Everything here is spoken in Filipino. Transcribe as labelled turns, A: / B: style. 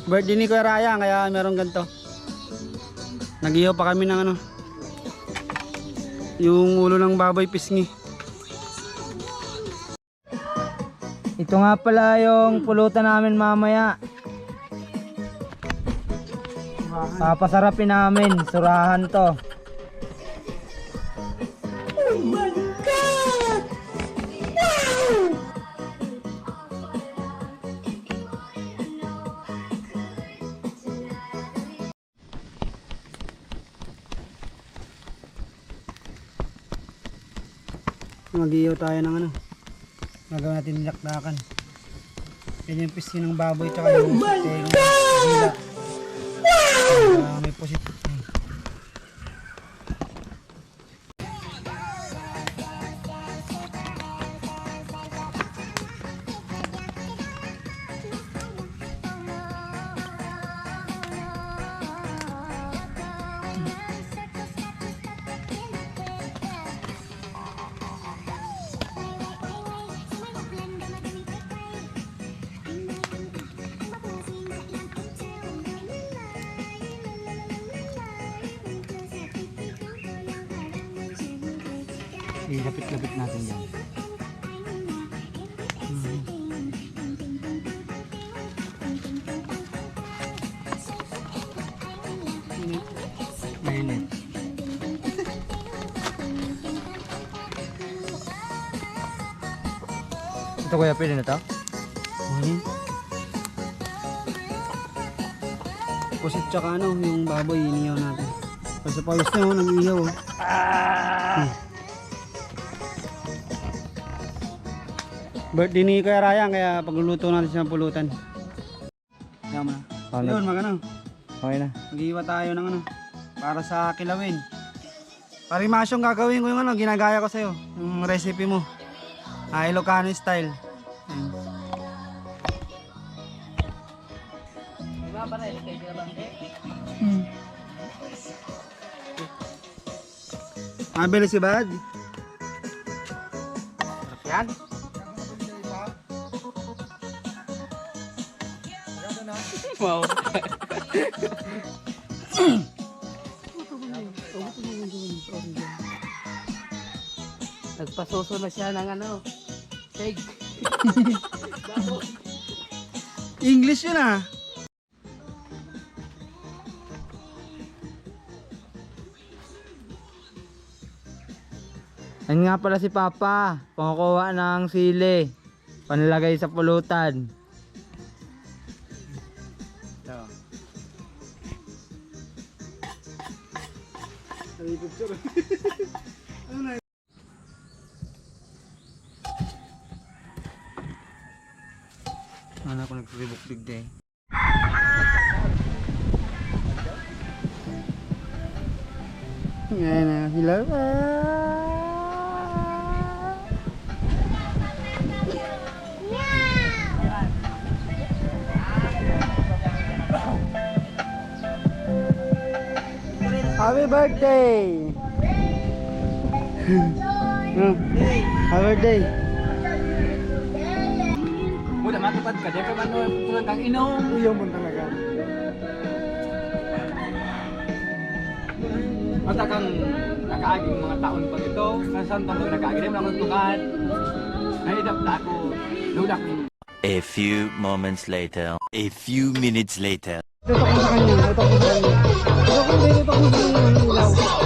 A: Birthday ni Kuya Ryan, kaya meron ganito. Nag-ihaw pa kami ng ano, yung ulo ng baboy pisngi.
B: Ito nga pala yung pulutan namin mamaya. Papasarapin namin, surahan to.
A: Mag-ihaw tayo ng ano, nagawin natin nilakdakan. Yan yung pisngi ng baboy tsaka yung dila. May pusit.
B: Ilapit-lapit natin yan. Mainit. Ito kuya, pwede na ito?
A: Pusit tsaka ano, yung baboy, inihaw natin. Kasi pawis na nag-ihaw. Birthday ni Kuya Ryan, kaya pagluluto natin siya ng pulutan. Kaya mo na. Yun, magano.
B: Okay na.
A: Mag-iwa tayo ng ano, para sa kilawin. Parimasyong gagawin ko yung ano, ginagaya ko sa'yo. Yung recipe mo. Ilocano style.
B: Diba ba na ilikay ka ba?
A: Mabili si Bad.
B: Sarap yan. Wow. Nagpasuso na siya ng ano, egg.
A: English yun ah.
B: Yan nga pala si Papa, pangkukuha ng sili, panlagay sa pulutan.
A: Ano ako nagsibukbig day. Ngayon na sila. Happy birthday! Happy birthday!
B: Muna matupad ka, di ka man tulad kang inom.
A: Uyaw mo talaga.
B: Mata kang nakaaging mga taon pa ito. Nasaan pa mga nakaaging, di mo na magtukan. Nahidap na ako. Ludak mo.
C: A few moments later. A few minutes later.
A: Ito ko sa kanya. Ito ko sa kanya. Ito ko sa kanya.